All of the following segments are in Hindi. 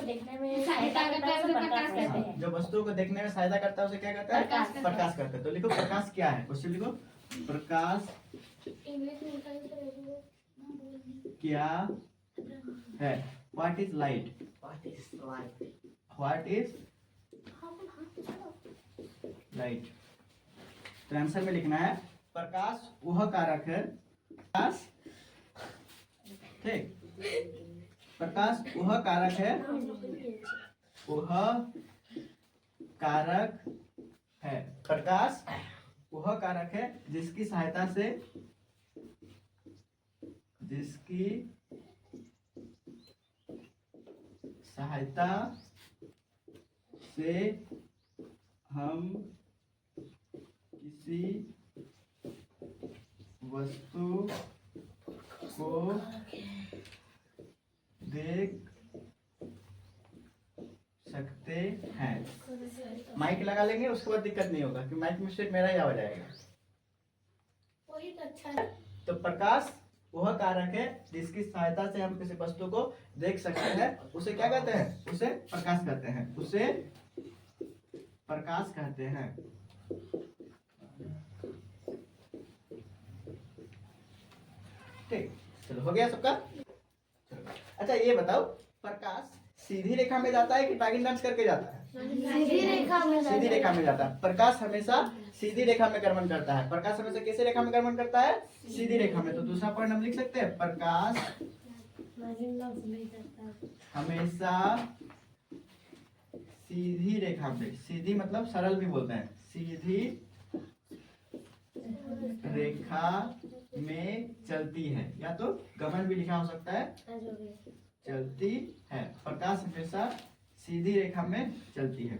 देखने में सहायता करता है उसे प्रकाश कहते हैं। जो वस्तुओं को देखने में सहायता करता है उसे क्या कहता है? प्रकाश कहते हैं। प्रकाश कहते हैं। तो लिखो प्रकाश क्या है, क्वेश्चन लिखो प्रकाश क्या है? What is light? What is light? तो आंसर में लिखना है प्रकाश वह कारक है, प्रकाश ठीक, प्रकाश वह कारक है, वह कारक है, प्रकाश वह कारक है जिसकी सहायता से हम किसी वस्तु को देख सकते हैं। माइक लगा लेंगे, उसके बाद दिक्कत नहीं होगा कि माइक में सिर्फ मेरा ही आवाज आएगा। वही तो अच्छा है। तो प्रकाश वह कारक है जिसकी सहायता से हम किसी वस्तु को देख सकते हैं, उसे क्या कहते हैं? उसे प्रकाश कहते हैं, उसे प्रकाश कहते हैं। ठीक, चलो हो गया सबका। अच्छा ये बताओ, प्रकाश सीधी रेखा में जाता है कि डायगोनल डांस करके जाता है? सीधी रेखा में सीधी रेखा में जाता है। प्रकाश हमेशा सीधी रेखा में गमन करता है। प्रकाश हमेशा कैसे रेखा में गमन करता है? सीधी रेखा में। तो दूसरा पॉइंट हम लिख सकते हैं, प्रकाश हमेशा सीधी रेखा में, सीधी मतलब सरल भी बोलते हैं, सीधी रेखा में चलती है, या तो गमन भी लिखा हो सकता है, चलती है। प्रकाश हमेशा सीधी रेखा में चलती है।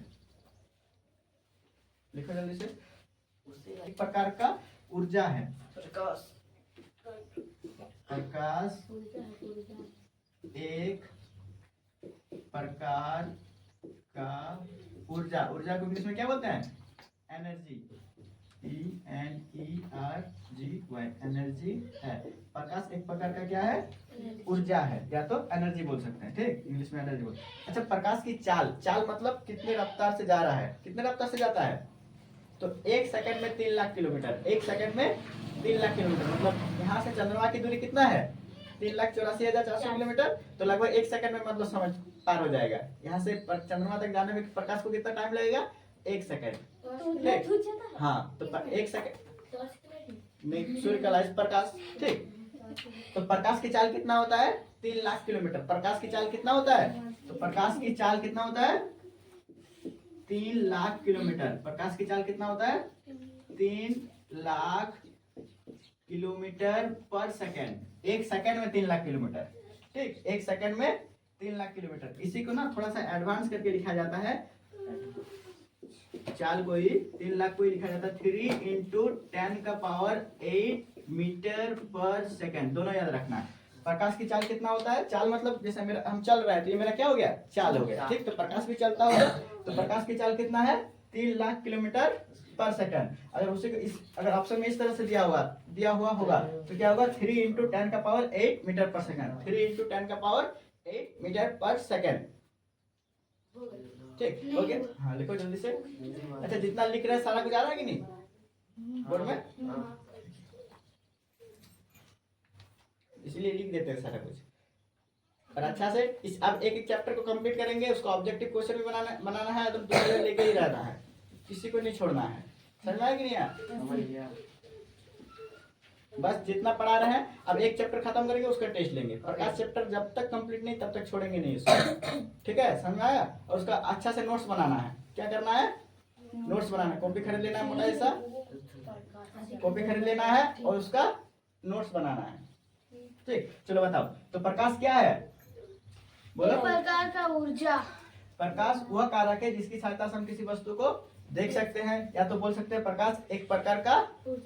लिखो जल्दी से। एक प्रकार का ऊर्जा है, प्रकाश एक प्रकार का ऊर्जा, ऊर्जा को इंग्लिश में क्या बोलते हैं? एनर्जी, ENERGY, एनर्जी है। प्रकाश एक प्रकार का क्या है? ऊर्जा है, या तो एनर्जी बोल सकते हैं, ठीक, इंग्लिश में एनर्जी बोल। अच्छा, प्रकाश की चाल, चाल मतलब कितने रफ्तार से जा रहा है, कितने रफ्तार से जाता है? तो 1 सेकंड में 3 लाख किलोमीटर, 1 सेकंड में 3 लाख किलोमीटर, मतलब यहाँ से चंद्रमा की दूरी कितना है? 3,84,400 किलोमीटर। तो लगभग 1 सेकंड में मतलब समझ पार हो जाएगा। यहाँ से चंद्रमा तक जाने में प्रकाश को कितना टाइम लगेगा? 1 सेकंड। हाँ, तो 1 सेकंड नहीं, सूर्य का लाइट प्रकाश, ठीक। तो प्रकाश की चाल कितना होता है? 3 लाख किलोमीटर। प्रकाश की चाल कितना होता है? तो प्रकाश की चाल कितना होता है? 3 लाख किलोमीटर। प्रकाश की चाल कितना होता है? 3 लाख किलोमीटर पर सेकंड। 1 सेकंड में 3 लाख किलोमीटर, ठीक, 1 सेकंड में 3 लाख किलोमीटर। इसी को ना थोड़ा सा एडवांस करके लिखा जाता है, चाल को ही 3 लाख को ही लिखा जाता है 3 × 10⁸ मीटर पर सेकंड। दोनों याद रखना है। प्रकाश की चाल कितना होता है? चाल मतलब जैसे मेरा हम चल रहे हैं तो ये मेरा क्या हो गया? चाल हो गया, ठीक। तो प्रकाश भी चलता होगा, तो प्रकाश की चाल कितना है? 3 लाख किलोमीटर पर सेकंड। अगर उसी को अगर ऑप्शन में इस तरह से दिया हुआ होगा तो क्या होगा? 3 × 10⁸ मीटर पर सेकंड, 3 × 10⁸ मीटर पर सेकंड, ठीक हो गया। हाँ लिखो जल्दी से। अच्छा, जितना लिख रहे हैं सारा कुछ आ रहा है कि नहीं बोर्ड में? इसलिए लिख देते हैं सारा कुछ। और अच्छा से इस अब एक चैप्टर को कंप्लीट करेंगे, उसका ऑब्जेक्टिव क्वेश्चन भी बनाना है, तो 2 लेके ही रहना है, किसी को नहीं छोड़ना है। समझ में आया कि नहीं आया? बस जितना पढ़ा रहे हैं, अब एक चैप्टर खत्म करेंगे, उसका टेस्ट लेंगे। प्रकाश चैप्टर जब तक कंप्लीट नहीं तब तक छोड़ेंगे नहीं उसको, ठीक है? समझ में आया? और उसका अच्छा से नोट्स बनाना है। क्या करना है? नोट्स बनाना है। कॉपी खरीद लेना है, मोटा जैसा कॉपी खरीद लेना है और उसका नोट्स बनाना है, ठीक। चलो बताओ, तो प्रकाश क्या है? बोलो। प्रकार का ऊर्जा। प्रकाश वह कारक है जिसकी सहायता से हम किसी वस्तु को देख सकते हैं, या तो बोल सकते हैं प्रकाश एक प्रकार का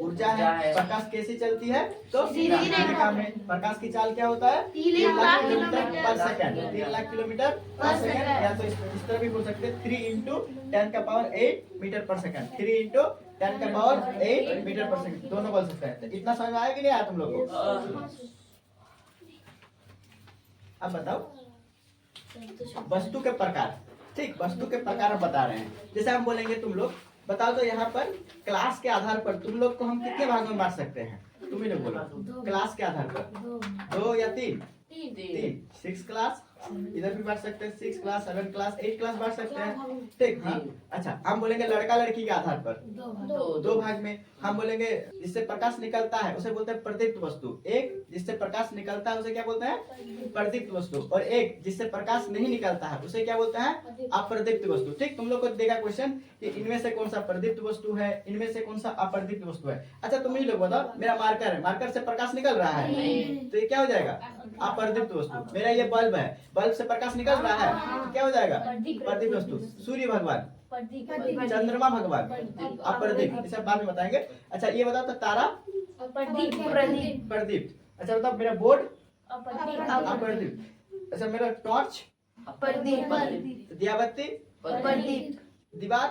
ऊर्जा है। प्रकाश कैसी चलती है? तो सीधी रेखा में। प्रकाश की चाल क्या होता है? 3 लाख किलोमीटर पर सेकंड, 3 लाख किलोमीटर पर सेकंड, या तो इस तरह भी बोल सकते हैं 3 × 10⁸ मीटर पर सेकंड, 3 × 10⁸ मीटर पर सेकंड, दोनों बोल सकते हैं। तो इतना समझ में आया कि नहीं आया तुम लोग को? अब बताओ, वस्तु के प्रकार। ठीक, वस्तु के प्रकार हम बता रहे हैं। जैसे हम बोलेंगे तुम लोग बताओ तो यहाँ पर क्लास के आधार पर तुम लोग को हम कितने भाग में बांट सकते हैं? तुम ही लोग बोलो। क्लास के आधार पर 2 या 3? 3। 6 क्लास, इधर भी बांट सकते हैं 6 क्लास, 7 क्लास, 8 क्लास बांट सकते हैं। ठीक, हाँ। अच्छा, हम बोलेंगे लड़का लड़की के आधार पर 2 भाग में। हम बोलेंगे जिससे प्रकाश निकलता है उसे बोलते हैं प्रदीप्त वस्तु। एक जिससे प्रकाश निकलता है उसे क्या बोलते हैं? प्रदीप्त वस्तु। और एक जिससे प्रकाश नहीं निकलता है उसे क्या बोलते हैं? अप्रदीप्त वस्तु। ठीक, तुम लोग को देगा क्वेश्चन कि इनमें से कौन सा प्रदीप्त वस्तु है, इनमें से कौन सा अप्रदीप्त वस्तु है। अच्छा, तुम ही लोग बताओ, मेरा मार्कर है, मार्कर से प्रकाश निकल रहा है तो ये क्या हो जाएगा? अप्रदीप्त वस्तु। मेरा ये बल्ब है, बल्ब से प्रकाश निकल रहा है तो क्या हो जाएगा? प्रदीप्त वस्तु। सूर्य भगवान, चंद्रमा भगवान, अप्रदीप्त। इसे बाद में बताएंगे। अच्छा, ये बताओ तो तारा प्रदीप्त। अच्छा बताओ, मेरा बोर्ड अप्रदीप्त। अच्छा, मेरा टॉर्च दिया बत्ती, दीवार,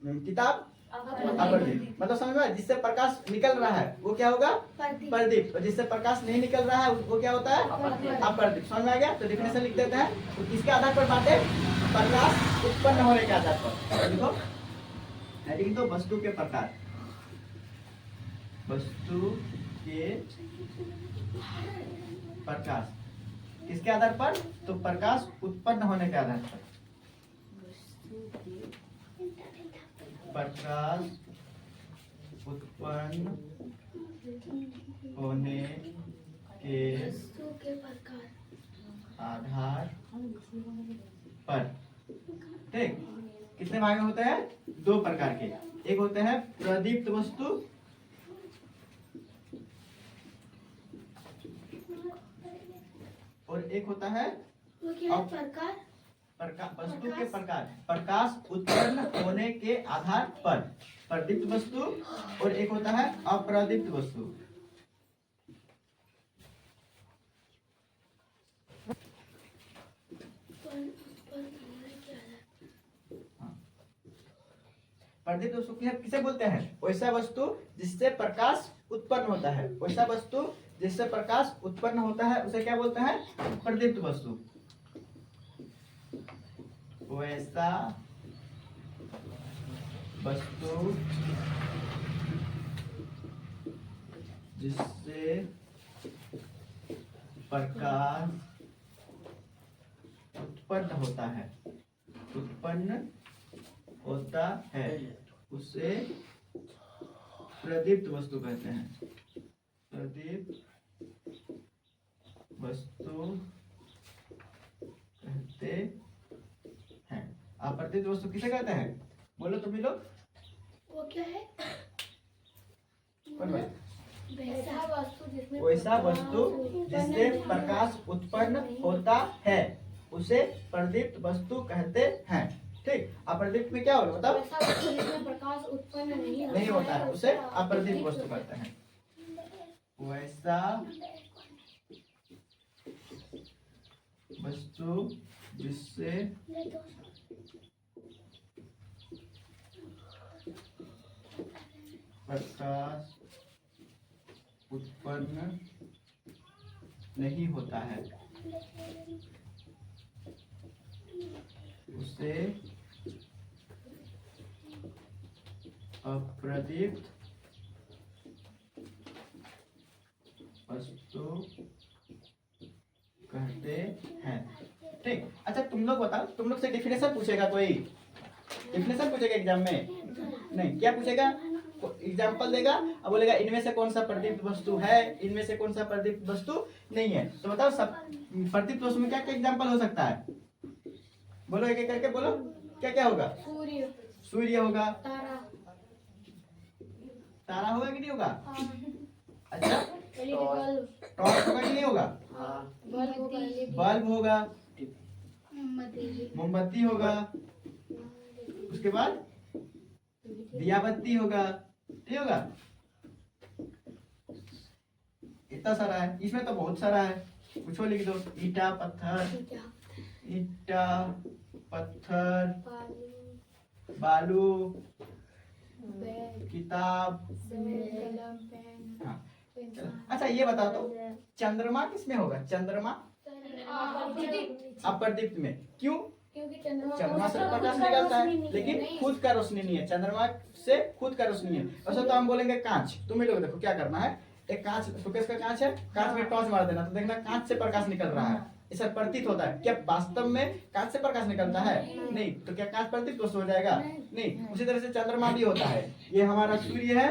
किताब अप्रदीप्त। मतलब समझ में, जिससे प्रकाश निकल रहा है वो क्या होगा? प्रदीप्त। और जिससे प्रकाश नहीं निकल रहा है वो क्या होता है? अप्रदीप्त। समझ में आ गया? तो डिफिनेशन लिख देते हैं। तो किसके आधार पर बांटे? प्रकाश उत्पन्न होने के आधार पर। देखो, लिख दो वस्तु के प्रकार। वस्तु के प्रकाश किसके आधार पर? तो प्रकाश उत्पन्न होने के आधार पर। प्रकाश उत्पन्न होने के आधार पर। ठीक, कितने भाग में होते हैं? 2 प्रकार के। एक होते हैं प्रदीप्त वस्तु और एक होता है वस्तु के प्रकार। प्रकाश उत्पन्न होने के आधार पर प्रदीप्त वस्तु और एक होता है अप्रदीप्त वस्तु। प्रदीप्त वस्तु किसे बोलते हैं? वैसा वस्तु जिससे प्रकाश उत्पन्न होता है। वैसा वस्तु जिससे प्रकाश उत्पन्न होता है उसे क्या बोलते हैं? प्रदीप्त वस्तु। वैसा वस्तु जिससे प्रकाश उत्पन्न होता है उसे प्रदीप्त वस्तु कहते हैं। प्रदीप्त वस्तु कहते हैं। अप्रदीप्त वस्तु किसे कहते हैं? बोलो तुम ही लोग। वो क्या है? कौन भाई? वैसा वस्तु जिससे प्रकाश उत्पन्न होता है उसे प्रदीप्त वस्तु कहते हैं। ठीक, अप्रदीप्त में क्या होगा? मतलब वैसा वस्तु जिसमें प्रकाश उत्पन्न नहीं होता है उसे अप्रदीप्त वस्तु कहते हैं। वैसा वस्तु जिससे प्रकाश उत्पन्न नहीं होता है उसे अप्रदीप्त वस्तु कहते हैं। ठीक, अच्छा तुम लोग बताओ, तुम लोग से डिफिनेशन पूछेगा कोई? डिफिनेशन पूछेगा एग्जाम में? नहीं, क्या पूछेगा? एग्जाम्पल देगा और बोलेगा इनमें से कौन सा प्रदीप्त वस्तु है, इनमें से कौन सा प्रदीप्त वस्तु नहीं है। तो बताओ सब प्रदीप्त वस्तु में क्या क्या एग्जाम्पल हो सकता है? बोलो, एक एक करके बोलो। क्या क्या होगा? सूर्य होगा, तारा होगा कि नहीं होगा? अच्छा, टॉर्च होगा कि नहीं होगा? बल्ब होगा, मोमबत्ती होगा, उसके बाद दिया बत्ती होगा, ठीक होगा। इतना सारा है, इसमें तो बहुत सारा है। कुछ लिख दो। ईटा पत्थर, बालू, किताब। हाँ। अच्छा, ये बता दो चंद्रमा किसमें होगा? चंद्रमा अप्रदीप्त में। क्यों? क्योंकि चंद्रमा चंद्रमा से प्रकाश निकलता है लेकिन खुद का रोशनी नहीं है, चंद्रमा से खुद का रोशनी है। वैसे तो हम बोलेंगे कांच। तुम ही लोग देखो क्या करना है, एक कांच, शोकेस का कांच है, कांच में टॉर्च मार देना तो देखना कांच से प्रकाश निकल रहा है, ऐसा प्रतीत होता है। क्या वास्तव में कांच से प्रकाश निकलता है? नहीं। तो क्या कांच प्रतीत वस्तु हो जाएगा? नहीं। उसी तरह से चंद्रमा भी होता है। ये हमारा सूर्य है,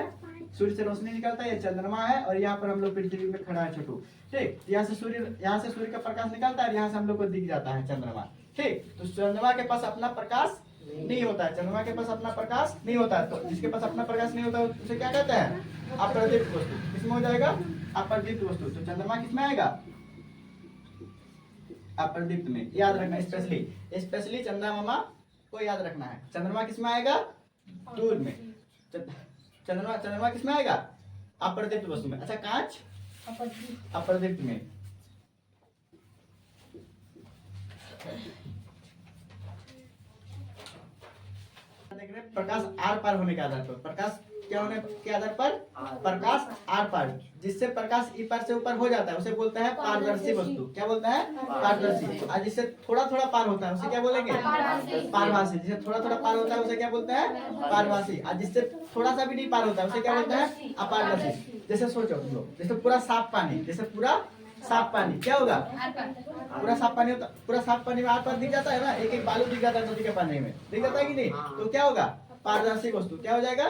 सूर्य से रोशनी निकलता है, ये चंद्रमा है, और यहाँ पर हम लोग पृथ्वी में खड़ा है छोटू। ठीक, यहाँ से सूर्य का प्रकाश निकलता है, यहाँ से हम लोग को दिख जाता है चंद्रमा। ठीक, तो चंद्रमा के पास अपना प्रकाश नहीं होता है, चंद्रमा के पास अपना प्रकाश नहीं होता है। तो जिसके पास अपना प्रकाश नहीं होता है उसे क्या कहते हैं? अप्रदीप्त वस्तु। किसमें हो जाएगा? अप्रदीप्त वस्तु। तो चंद्रमा किसमें आएगा? अप्रदीप्त में। याद रखना स्पेशली चंद्रमा को याद रखना है। चंद्रमा किसमें आएगा? दूर में। चंद्रमा किसमें आएगा? अप्रदीप्त वस्तु में। अच्छा, कांच अप्रदीप्त में। देख रहे हैं, प्रकाश आर पार होने के आधार पर, प्रकाश क्या होने के आधार पर? प्रकाश आर पार, जिससे प्रकाश ई पार से ऊपर हो जाता है उसे बोलते हैं पारदर्शी वस्तु। क्या बोलते हैं? पारदर्शी। और जिससे थोड़ा थोड़ा पार होता है उसे क्या बोलेंगे? पारभासी। जिससे थोड़ा थोड़ा पार होता है उसे क्या बोलते हैं? पारभासी। और जिससे थोड़ा सा भी नहीं पार होता है उसे क्या बोलते हैं? अपारदर्शी। जैसे सोचो तुम लोग, जैसे पूरा साफ पानी, जैसे पूरा साफ पानी क्या होगा? पूरा साफ पानी होता, पूरा साफ पानी में आर पार दिख जाता है ना, एक एक बालू दिख जाता है नदी के पानी में, दिख जाता है कि नहीं? तो क्या होगा? पारदर्शी वस्तु। क्या हो जाएगा?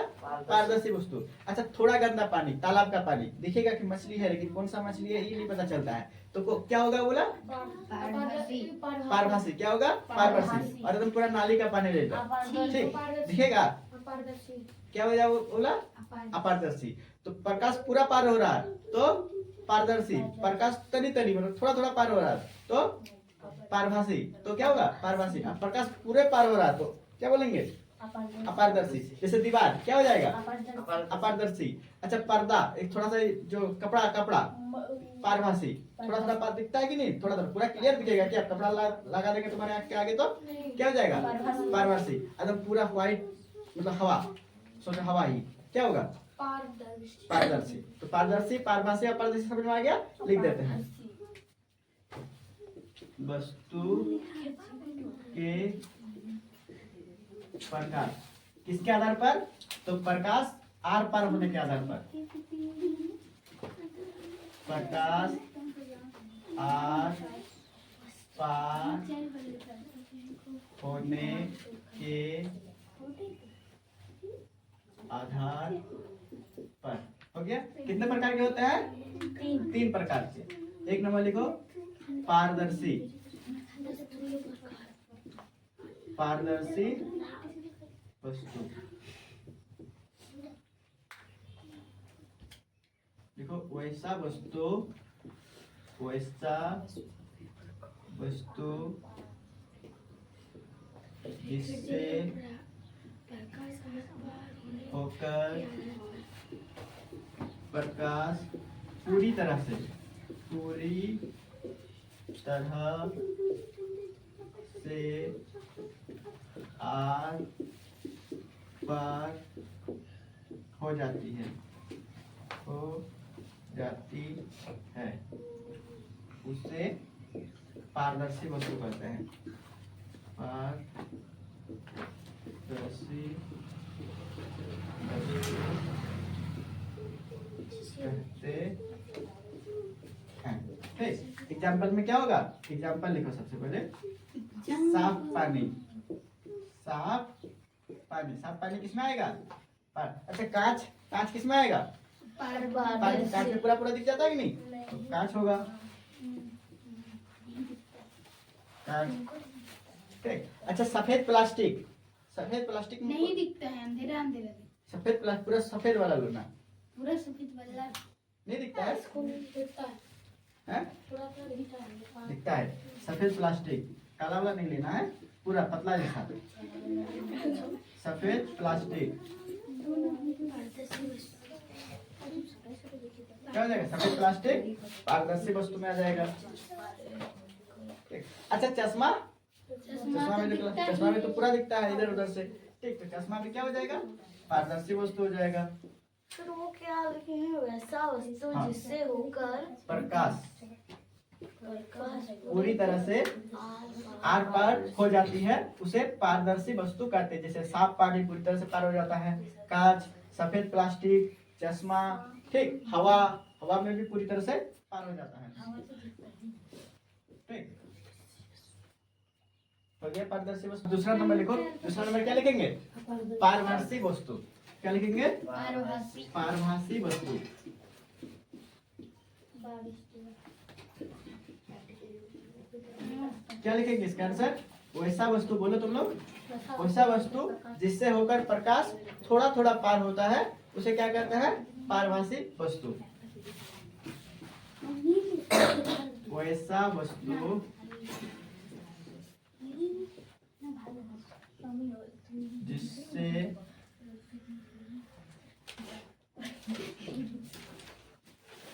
पारदर्शी वस्तु। अच्छा, थोड़ा गंदा पानी, तालाब का पानी, दिखेगा कि मछली है लेकिन कौन सा मछली है ये नहीं पता चलता है, तो क्या होगा? बोला पारभासी। क्या होगा? पारदर्शी। और एकदम पूरा नाली का पानी ले लो, ठीक, दिखेगा क्या हो जाएगा? बोला अपारदर्शी। तो प्रकाश पूरा पार हो रहा है तो पारदर्शी, प्रकाश तनी तनी मतलब थोड़ा थोड़ा पार हो रहा है तो पारभासी। तो क्या होगा? पारभासी। अब प्रकाश पूरे पार हो रहा है तो क्या बोलेंगे? अपारदर्शी। जैसे दीवार क्या हो जाएगा? अपारदर्शी। अच्छा, पर्दा, एक थोड़ा सा जो कपड़ा पारभासी। थोड़ा थोड़ा पार दिखता है कि नहीं? थोड़ा थोड़ा, पूरा क्लियर दिखेगा क्या? कपड़ा लगा देंगे तुम्हारे आँख के आगे तो क्या हो जाएगा? पारभासी। एकदम पूरा व्हाइट मतलब हवा, सोचो हवा ही क्या होगा? पारदर्शी। तो पारदर्शी, पारभासी, अपारदर्शी समझ में आ गया? लिख देते हैं। वस्तु के प्रकाश किसके आधार पर? तो प्रकाश आर पार होने के आधार पर, प्रकाश आर पार होने के आधार पर। हो गया? कितने प्रकार के होते हैं? 3 प्रकार के। एक नंबर लिखो, पारदर्शी। पारदर्शी वस्तु देखो, वैसा वस्तु जिससे होकर प्रकाश पूरी तरह से आर पार हो जाती है उसे पारदर्शी वस्तु कहते हैं। पारदर्शी कहते हैं। ठीक, एग्जाम्पल में क्या होगा? एग्जाम्पल लिखो सबसे पहले, साफ पानी। साफ पानी किसमें आएगा? अच्छा, कांच किसमें आएगा? कांच में पूरा दिख जाता है कि नहीं? तो कांच होगा कांच। ठीक, अच्छा, सफेद प्लास्टिक नहीं दिखता है, अंधेरा सफेद प्लास्टिक, पूरा सफेद वाला लो ना, पूरा सफेद वाला नहीं दिखता है? दिखता है, थोड़ा दिखता है। सफेद प्लास्टिक, काला वाला नहीं लेना है, पूरा पतला जैसा सफेद प्लास्टिक क्या हो जाएगा? सफेद प्लास्टिक पारदर्शी वस्तु में आ जाएगा। अच्छा, चश्मा में तो पूरा दिखता है इधर उधर से, ठीक, तो चश्मा भी क्या हो जाएगा? पारदर्शी वस्तु हो जाएगा। फिर वो क्या लिखे हैं? वैसा वस्तु हाँ, जिससे होकर प्रकाश पूरी तरह से आर पार हो जाती है उसे पारदर्शी वस्तु कहते हैं। जैसे साफ पानी पूरी तरह से पार हो जाता है, कांच, सफेद प्लास्टिक, चश्मा, ठीक, हवा, हवा में भी पूरी तरह से पार हो जाता है। ठीक, हो गया पारदर्शी वस्तु। दूसरा नंबर लिखो। दूसरा नंबर क्या लिखेंगे? पारभासी वस्तु। क्या लिखेंगे? पारभासी वस्तु। क्या लिखेंगे इसका आंसर? वैसा वस्तु। बोलो तुम लोग। वैसा वस्तु जिससे होकर प्रकाश थोड़ा थोड़ा पार होता है उसे क्या कहते हैं? पारभासी वस्तु। वैसा वस्तु जिससे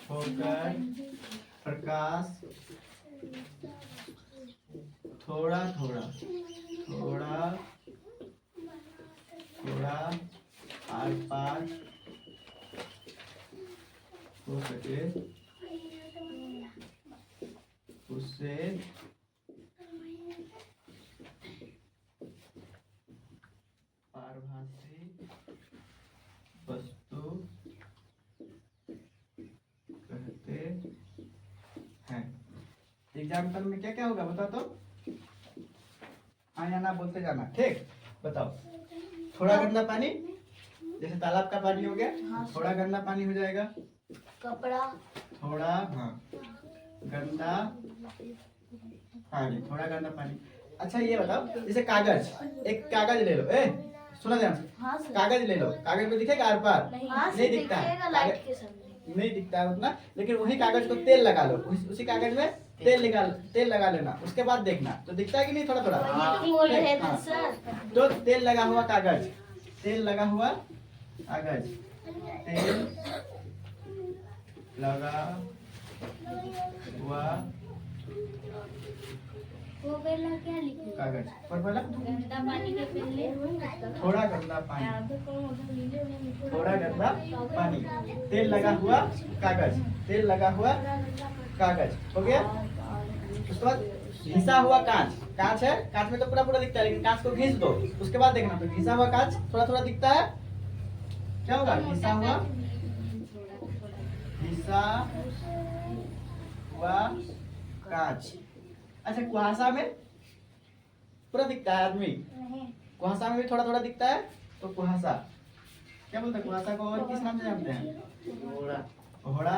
होकर प्रकाश थोड़ा थोड़ा आर पार हो सके उससे पारभासी वस्तु कहते हैं। एग्जाम्पल में क्या क्या होगा बताओ तो? हाँ या ना बोलते जाना। ठीक, बताओ। थोड़ा गंदा पानी, जैसे तालाब का पानी हो गया, थोड़ा गंदा पानी हो जाएगा। कपड़ा, थोड़ा, हाँ, गंदा पानी, थोड़ा गंदा पानी। अच्छा ये बताओ, जैसे कागज, एक कागज ले लो। सुना ध्यान से। कागज ले लो, कागज में दिखेगा आर पार? नहीं दिखता है, नहीं दिखता है उतना। लेकिन वही कागज को तेल लगा लो, उसी कागज में तेल लगा लेना, उसके बाद देखना तो दिखता है कि नहीं? थोड़ा थोड़ा। तो तेल लगा हुआ कागज, तेल लगा हुआ कागज, तेल लगा हुआ कागज पर बोला गंदा पानी के पहले थोड़ा गंदा पानी, थोड़ा गंदा पानी, तेल लगा हुआ कागज, तेल लगा हुआ कागज हो गया। उसके बाद घिसा हुआ कांच, कांच है, कांच में तो पूरा पूरा दिखता है, लेकिन कांच को घिस दो, उसके बाद देखना तो घिसा हुआ कांच थोड़ा थोड़ा दिखता है। क्या होगा? घिसा हुआ कांच। अच्छा, कुहासा में पूरा दिखता है आदमी, कुहासा में भी थोड़ा थोड़ा दिखता है, तो कुहासा क्या बोलते हैं? कुहासा को और किस नाम से जानते हैं? ओहड़ा।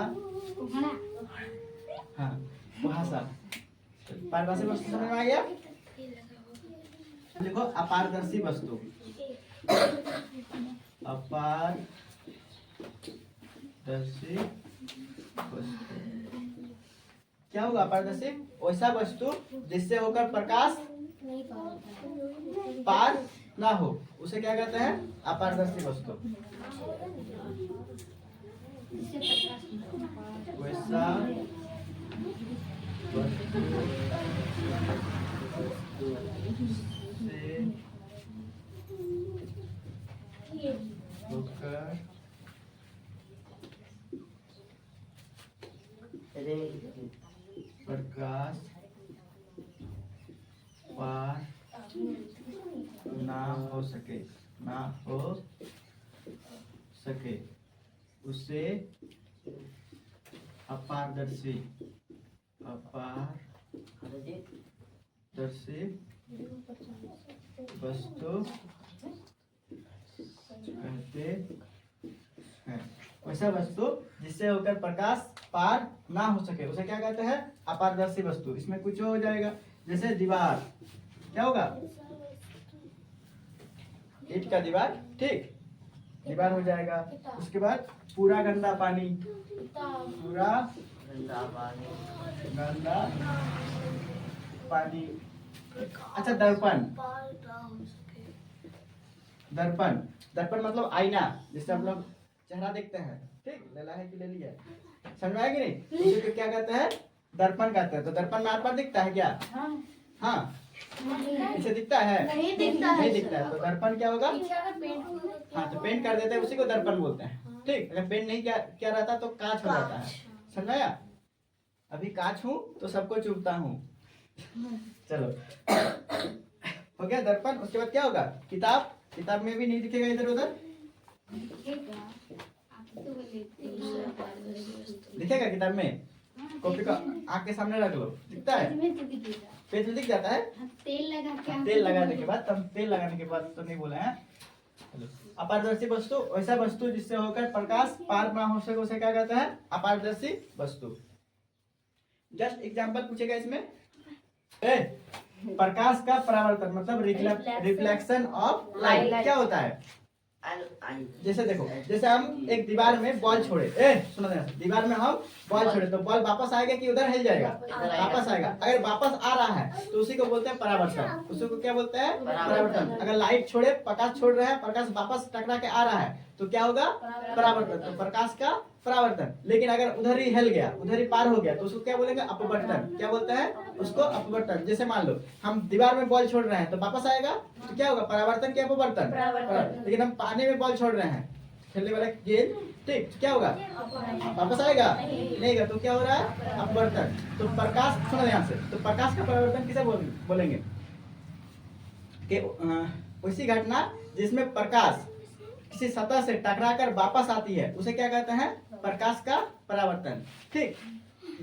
हाँ, कुहासा। पारदर्शी वस्तु समझ में आ गया? देखो, अपारदर्शी वस्तु, अपारदर्शी वस्तु क्या होगा? अपारदर्शी वैसा वस्तु जिससे होकर प्रकाश पार ना हो उसे क्या कहते हैं? अपारदर्शी वस्तु। वैसा वस्तु से होकर प्रकाश पार ना हो सके उसे अपारदर्शी वस्तु कहते हैं। वैसा वस्तु जिससे होकर प्रकाश पार ना हो सके उसे क्या कहते हैं? अपारदर्शी वस्तु। इसमें कुछ हो जाएगा, जैसे दीवार, क्या होगा? ईंट का दीवार, ठीक, दीवार हो जाएगा। उसके बाद पूरा गंदा पानी, पूरा गंदा पानी। अच्छा, दर्पण, दर्पण मतलब आईना, जिससे हम लोग चेहरा देखते हैं। ठीक, लेला है कि ले लिया? समझ में आया कि नहीं? इसे क्या कहते हैं? दर्पण कहते हैं। तो दर्पण में आर पार दिखता है क्या? हाँ, इसे दिखता है? नहीं दिखता है। तो दर्पण क्या होगा? हाँ, तो पेंट कर देते हैं, उसी को दर्पण बोलते हैं। ठीक, अगर पेंट नहीं क्या रहता तो कांच हो जाता है। समझ आया? अभी कांच हूँ तो सबको चुभता हूँ। चलो हो गया दर्पण। उसके बाद क्या होगा? किताब। किताब में भी नहीं दिखेगा इधर उधर, दिखेगा किताब में? कॉपी का आँख के सामने रख लो, दिखता है? पेज में दिख जाता है। तेल लगाने के बाद, तेल लगाने के बाद तो नहीं बोला है। अपारदर्शी वस्तु वैसा वस्तु जिससे होकर प्रकाश पार ना हो सके उसे क्या कहते हैं? अपारदर्शी वस्तु। जस्ट एग्जांपल पूछेगा इसमें। प्रकाश का परावर्तन मतलब रिफ्लेक्शन ऑफ लाइट क्या होता है? जैसे देखो, जैसे हम एक दीवार में बॉल छोड़े, सुनो ना, दीवार में हम बॉल छोड़े तो बॉल वापस आएगा कि उधर हिल जाएगा? वापस आएगा। अगर वापस आ रहा है तो उसी को बोलते हैं परावर्तन। उसी को क्या बोलते हैं? परावर्तन। अगर लाइट छोड़े, प्रकाश छोड़ रहे हैं, प्रकाश वापस टकरा के आ रहा है तो क्या होगा? परावर्तन। तो प्रकाश का परावर्तन। लेकिन अगर उधर ही हिल गया, उधर ही पार हो गया तो उसको क्या बोलेंगे? अपवर्तन। क्या बोलते हैं उसको? अपवर्तन। जैसे मान लो हम दीवार में बॉल छोड़ रहे हैं तो वापस आएगा तो क्या होगा? परावर्तन क्या अपवर्तन? लेकिन हम पानी में बॉल छोड़ रहे हैं, खेलने वाला गेंद, ठीक, तो क्या होगा? वापस आएगा? नहीं, तो क्या हो रहा है? अपवर्तन। तो प्रकाश, सुनो ध्यान से, तो प्रकाश का परावर्तन किसे बोलेंगे? कि उसी घटना जिसमें प्रकाश किसी सतह से टकराकर वापस आती है उसे क्या कहते हैं? प्रकाश का परावर्तन। ठीक,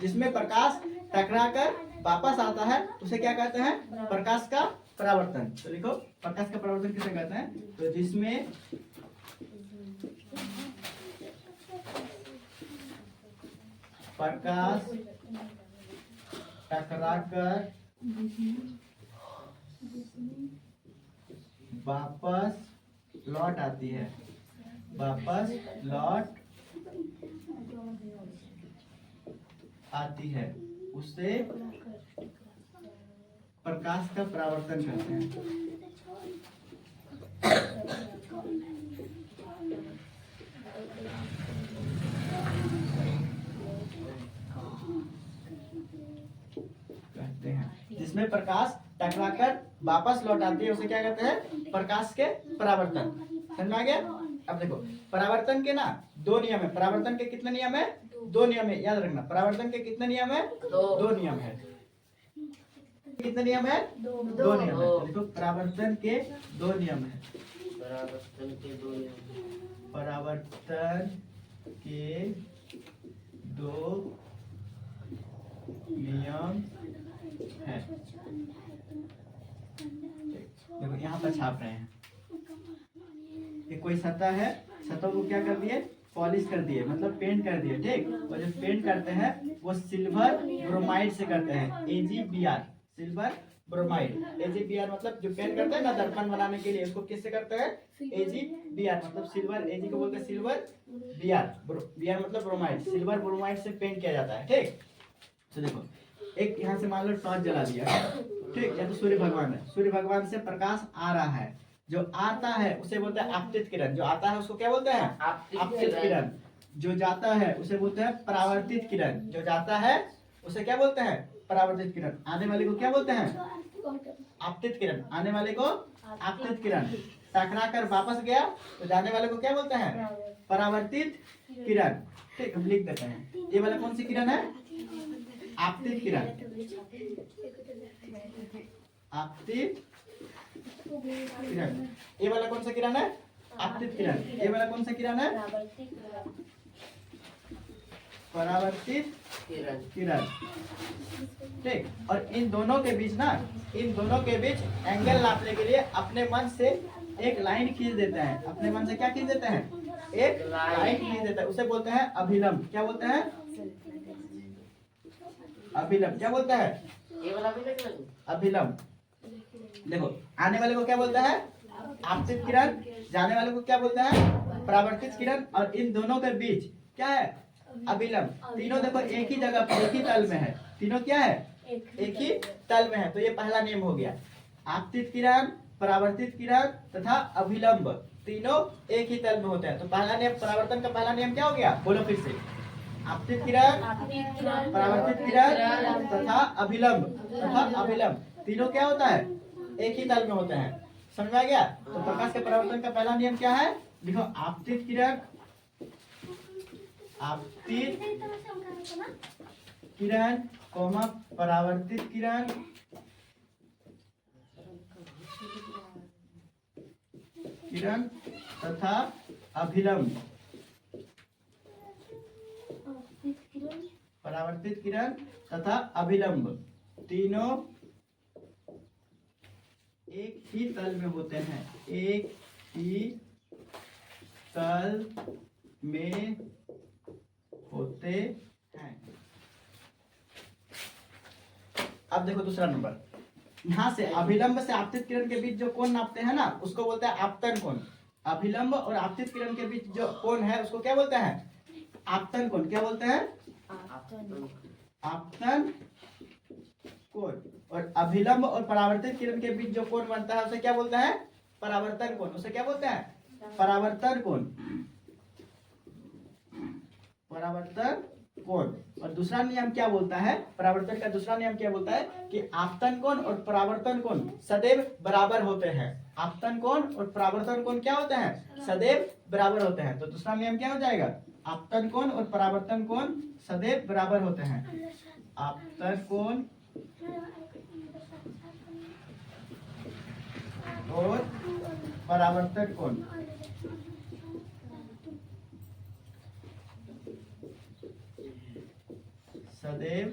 जिसमें प्रकाश टकराकर वापस आता है उसे क्या कहते हैं? प्रकाश का परावर्तन। तो लिखो, प्रकाश का परावर्तन किसे कहते हैं? तो जिसमें प्रकाश टकराकर वापस लौट आती है, वापस लौट आती है उसे प्रकाश का परावर्तन कहते हैं। जिसमें प्रकाश टकराकर वापस लौट आती है उसे क्या कहते हैं? प्रकाश के परावर्तन। समझ में आ गया? अब देखो, परावर्तन के ना दो नियम है। परावर्तन के कितने नियम है? दो नियम है, याद रखना। परावर्तन के कितने नियम है? दो नियम है। कितने नियम है? दो नियम है। देखो, परावर्तन के दो नियम है। परावर्तन के दो नियम है। देखो यहाँ पर छाप रहे हैं, ये कोई सतह है, सतह को क्या कर दिए? पॉलिश कर दिए, मतलब पेंट कर दिए। ठीक, और जो पेंट करते हैं वो सिल्वर ब्रोमाइड से करते हैं, AgBr, सिल्वर ब्रोमाइड। AgBr मतलब जो पेंट करते हैं ना दर्पण बनाने के लिए, उसको किससे करते हैं? AgBr मतलब सिल्वर, Ag को बोलते हैं सिल्वर, Br मतलब ब्रोमाइड, सिल्वर ब्रोमाइड से पेंट किया जाता है। ठीक, तो देखो, एक यहाँ से मान लो टॉर्च जला दिया, ठीक, या तो सूर्य भगवान है, सूर्य भगवान से प्रकाश आ रहा है, जो आता है उसे बोलते हैं आपतित किरण। जो आता है उसको क्या बोलते हैं? आपतित किरण। जो जाता है उसे बोलते हैं परावर्तित किरण। जो जाता है उसे क्या बोलते हैं? परावर्तित किरण। आने वाले को क्या बोलते हैं? आपतित किरण। आने वाले को आपतित किरण। टकरा कर वापस गया तो जाने वाले को क्या बोलते हैं? परावर्तित किरण। ठीक, हम लिख देते हैं। ये वाला कौन सी किरण है? आपतित किरण। आपतित किरण। ये वाला कौन सा किरण है? आपतित किरण। ये वाला कौन सा किरण है? परावर्तित किरण। ठीक, और इन दोनों के बीच ना, इन दोनों के बीच एंगल नापने के लिए अपने मन से एक लाइन खींच देते हैं। अपने मन से क्या खींच देते हैं? एक लाइन खींच देते हैं, उसे बोलते हैं अभिलंब। क्या बोलते हैं? अभिलंब। क्या बोलता है? अभिलंब। देखो, आने वाले को क्या बोलता है? आपतित किरण। जाने वाले को क्या बोलता है? परावर्तित किरण। और इन दोनों के बीच क्या है? अभिलंब। तीनों देखो एक ही जगह पर, एक ही तल में है। तीनों क्या है? एक ही तल में है। तो ये पहला नियम हो गया। आपतित किरण, परावर्तित किरण तथा अभिलंब तीनों एक ही तल में होते हैं। तो पहला नियम, परावर्तन का पहला नियम क्या हो गया? बोलो फिर से। आपतित किरण, परावर्तित किरण तथा अभिलंब तीनों क्या होता है? एक ही तल में होते हैं। समझ में आ गया? तो प्रकाश के परावर्तन का पहला नियम क्या है? देखो, आपतित किरण, आपतित किरण कॉमा परावर्तित किरण तथा अभिलंब। परावर्तित किरण तथा अभिलंब तीनों एक ही तल में होते हैं, एक ही तल में होते हैं। अब देखो दूसरा नंबर, यहाँ से अभिलंब से आपतित किरण के बीच जो कोण नापते हैं ना, उसको बोलते हैं आपतन कोण। अभिलंब और आपतित किरण के बीच जो कोण है उसको क्या बोलते हैं? आपतन कोण। क्या बोलते हैं? आपतन कोण। और अभिलंब और परावर्तित किरण के बीच जो कोण बनता है उसे क्या बोलते हैं? परावर्तन कोण। उसे क्या बोलते हैं? परावर्तन कोण। परावर्तन कोण। और दूसरा नियम क्या बोलता है? परावर्तन का दूसरा नियम क्या बोलता है कि आपतन कोण और परावर्तन कोण सदैव बराबर होते हैं। आपतन कोण और परावर्तन कोण क्या होते हैं? सदैव बराबर होते हैं। तो दूसरा नियम क्या हो जाएगा? आपतन कोण और परावर्तन कोण सदैव बराबर होते हैं। आपतन कोण और परावर्तन कोण सदैव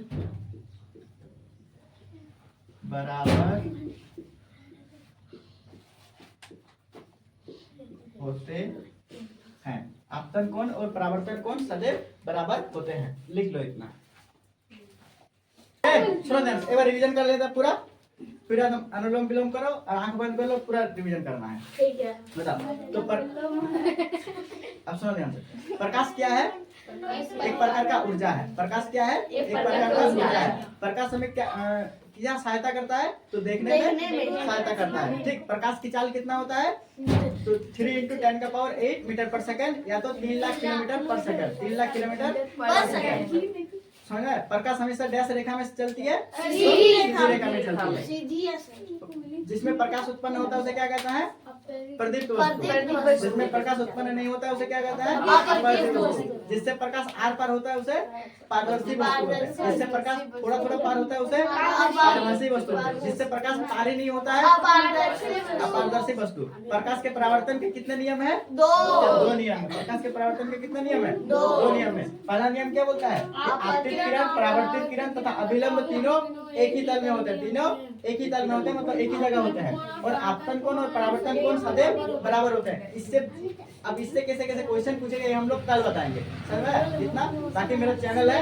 बराबर होते हैं। आपतन कोण और परावर्तन कोण सदैव बराबर होते हैं। लिख लो इतना। सुनो ध्यान से, एक बार रिवीजन कर लेते हैं पूरा, फिर हम अनुलोम विलोम करो और आंख बंद कर लो, पूरा रिवीजन करना है। ठीक है। बताओ तो अब सुनो ध्यान से, प्रकाश क्या है? एक प्रकार का ऊर्जा है। प्रकाश क्या है? एक प्रकार का ऊर्जा है। प्रकाश हमें क्या सहायता करता है? तो देखने में सहायता करता है। ठीक, प्रकाश की चाल कितना होता है? तो 3 × 10⁸ मीटर पर सेकंड, या तो 3 लाख किलोमीटर पर सेकंड। 3 लाख किलोमीटर पर सेकंड। समझ? प्रकाश हमेशा डैश रेखा में चलती है, सीधी रेखा में चलती है। जिसमें प्रकाश उत्पन्न होता है उसे क्या कहता है? प्रदीप्त वस्तु। जिसमें प्रकाश उत्पन्न नहीं होता है उसे क्या कहता है? अपवर्तित वस्तु। जिससे प्रकाश आर पार होता है उसे पारदर्शी वस्तु। जिससे प्रकाश थोड़ा थोड़ा पार होता है उसे पारदर्शी वस्तु। जिससे प्रकाश पार ही नहीं होता है अपारदर्शी वस्तु। प्रकाश के परावर्तन के कितने नियम है? 2 नियम है। प्रकाश के परावर्तन के कितने नियम है? 2 नियम है। पहला नियम क्या बोलता है? आपतित किरण, परावर्तित किरण तथा अभिलंब तीनों एक ही तल में होते हैं। तीनों एक ही तल में होते हैं, मतलब एक ही जगह होते हैं। और आपतन कोण और परावर्तन कोण सदैव बराबर होते हैं। इससे अब इससे कैसे कैसे क्वेश्चन पूछेंगे हम लोग कल बताएंगे। समझ में? इतना। बाकी मेरा चैनल है